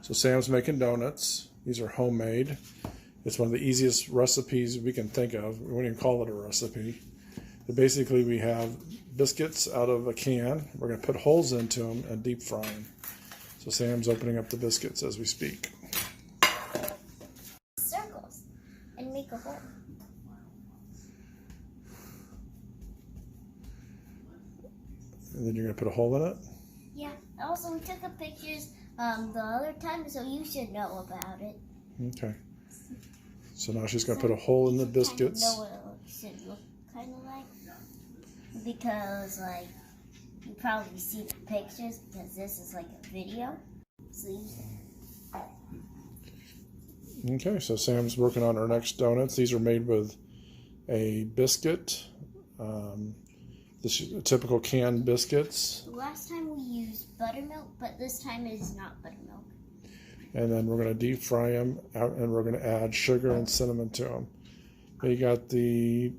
So Sam's making donuts. These are homemade. It's one of the easiest recipes we can think of. We wouldn't even call it a recipe. But basically, we have biscuits out of a can. We're going to put holes into them and deep fry them. So Sam's opening up the biscuits as we speak. Circles and make a hole. And then you're going to put a hole in it? Yeah. Also, we took a pictures the other time, so you should know about it. Okay. So now she's going to put a hole in the biscuits. Know what it should look kind of like, because like you probably see the pictures because this is like a video. So okay, so Sam's working on her next donuts. These are made with a biscuit, the typical canned biscuits. Last time we used buttermilk, but this time it is not buttermilk. And then we're going to deep fry them out, and we're going to add sugar and cinnamon to them. You got the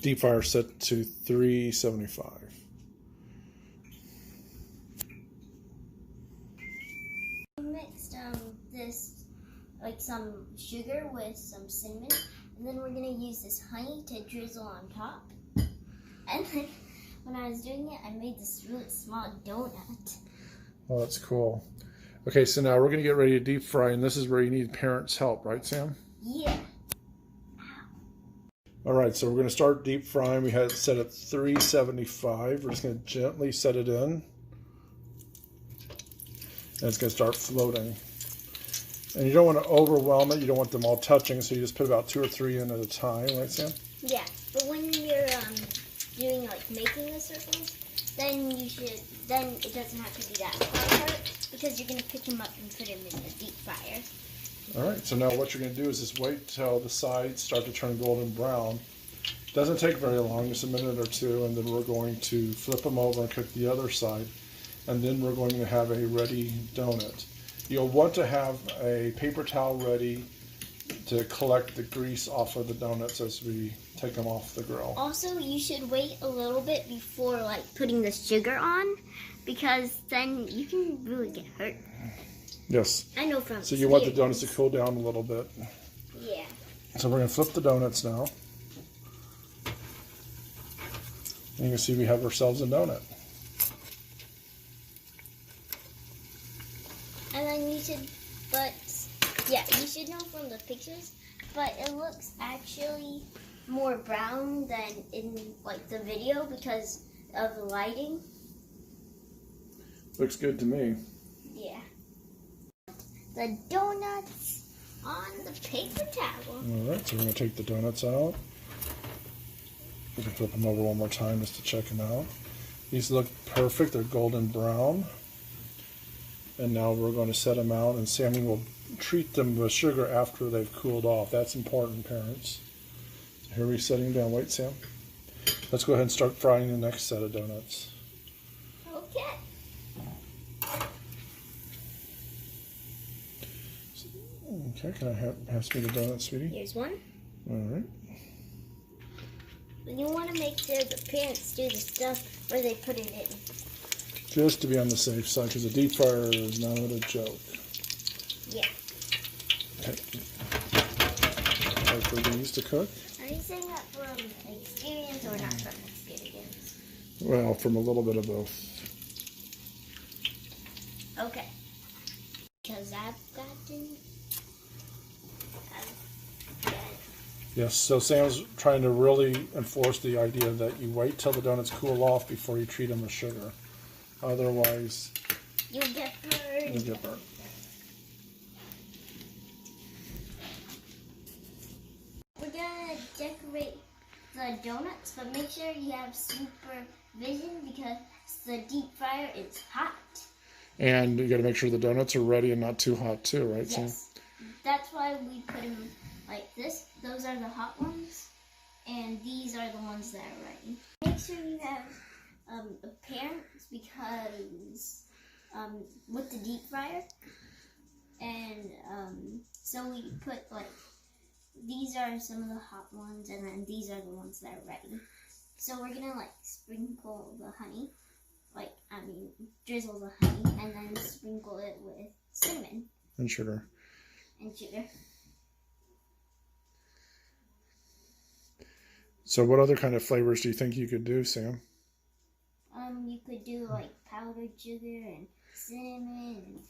deep fryer set to 375. We mixed this, like some sugar with some cinnamon, and then we're going to use this honey to drizzle on top. And then when I was doing it, I made this really small donut. Oh, that's cool. Okay, so now we're going to get ready to deep fry, and this is where you need parents' help, right, Sam? Yeah. All right, so we're going to start deep frying. We had it set at 375. We're just going to gently set it in, and it's going to start floating. And you don't want to overwhelm it. You don't want them all touching, so you just put about 2 or 3 in at a time, right, Sam? Yeah, but when you're doing like making the circles, then it doesn't have to be that hard because you're going to pick them up and put them in the deep fryer. All right, so now what you're going to do is just wait till the sides start to turn golden brown. Doesn't take very long, just a minute or two, and then we're going to flip them over and cook the other side, and then we're going to have a ready donut. You'll want to have a paper towel ready to collect the grease off of the donuts as we take them off the grill. Also, you should wait a little bit before like putting the sugar on, because then you can really get hurt. Yes. I know from So you want the donuts to cool down a little bit. Yeah. So we're going to flip the donuts now. And you can see we have ourselves a donut. And then you should, you should know from the pictures, but it looks actually more brown than in like the video because of the lighting. Looks good to me. Yeah. The donuts on the paper towel. All right, so we're going to take the donuts out. We can flip them over one more time just to check them out. These look perfect. They're golden brown. And now we're going to set them out, and Sammy will treat them with sugar after they've cooled off. That's important, parents. So here we're setting down. Wait, Sam. Let's go ahead and start frying the next set of donuts. Okay. Okay, can I pass me the donut, sweetie? Here's one. All right. But you want to make sure the parents do the stuff where they put it in. Just to be on the safe side, because the deep fryer is not a joke. Yeah. Okay. Hard for these to cook. Are you saying that from experience or not from experience? Well, from a little bit of both. Okay. Because I've gotten... Yes, so Sam's trying to really enforce the idea that you wait till the donuts cool off before you treat them with sugar. Otherwise, you'll get burned. You'll get burnt. We're going to decorate the donuts, but make sure you have supervision because the deep fryer is hot. And you got to make sure the donuts are ready and not too hot too, right, Sam? Yes. That's why we put them like this. Those are the hot ones, and these are the ones that are ready. Make sure you have parents because with the deep fryer, and so we put like these are some of the hot ones, and then these are the ones that are ready. So we're gonna like sprinkle the honey, drizzle the honey, and then sprinkle it with cinnamon And sugar. and sugar. So what other kind of flavors do you think you could do, Sam? You could do like powdered sugar and cinnamon and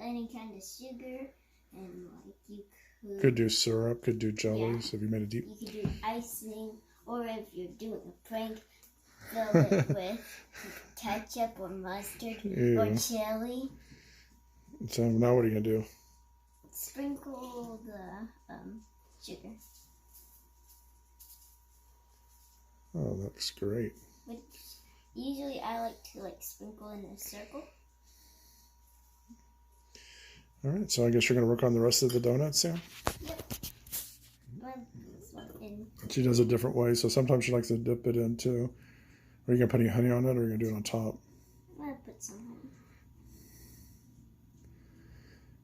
any kind of sugar, and like you Could do syrup, could do jellies. Have you made a deep? you could do icing, or if you're doing a prank, fill it with ketchup or mustard Ew. or chili. So now what are you gonna do? Sprinkle the sugar. Oh, that looks great. Which usually I like to like sprinkle in a circle. All right, so I guess you're gonna work on the rest of the donuts, Sam? Yep. This one in. She does it different ways, so sometimes she likes to dip it in too. Are you gonna put any honey on it, or are you gonna do it on top? I'm gonna put some honey.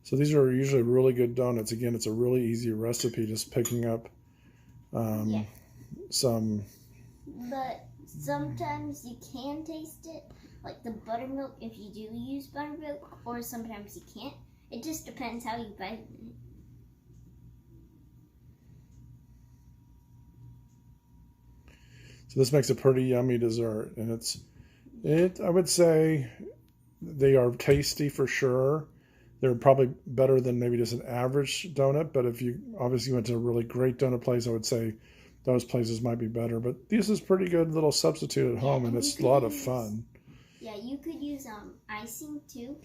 So these are usually really good donuts. Again, it's a really easy recipe, just picking up some. But sometimes you can taste it, like the buttermilk if you do use buttermilk, or sometimes you can't. It just depends how you bite it. So this makes a pretty yummy dessert, and I would say they are tasty for sure. They're probably better than maybe just an average donut, but if you obviously went to a really great donut place, I would say those places might be better. But this is pretty good little substitute at home, and it's a lot of fun. Yeah, you could use icing too,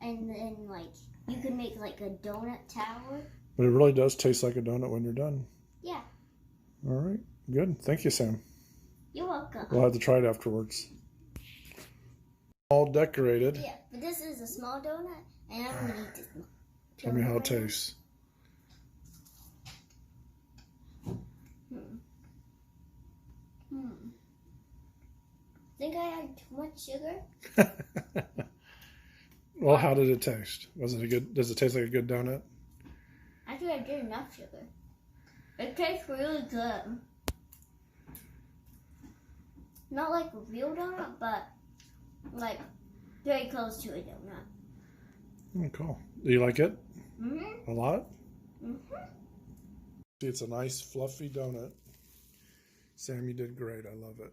and then like you could make like a donut tower. But it really does taste like a donut when you're done. Yeah. All right, good. Thank you, Sam. You're welcome. We'll have to try it afterwards. All decorated. Yeah, but this is a small donut, and I'm gonna eat this. Tell me how it tastes. Think I had too much sugar? Well, how did it taste? Was it a good? Does it taste like a good donut? I think I did enough sugar. It tastes really good. Not like a real donut, but like very close to a donut. Oh, cool. Do you like it? Mm-hmm. A lot? Mm-hmm. See, it's a nice fluffy donut. Sam, you did great. I love it.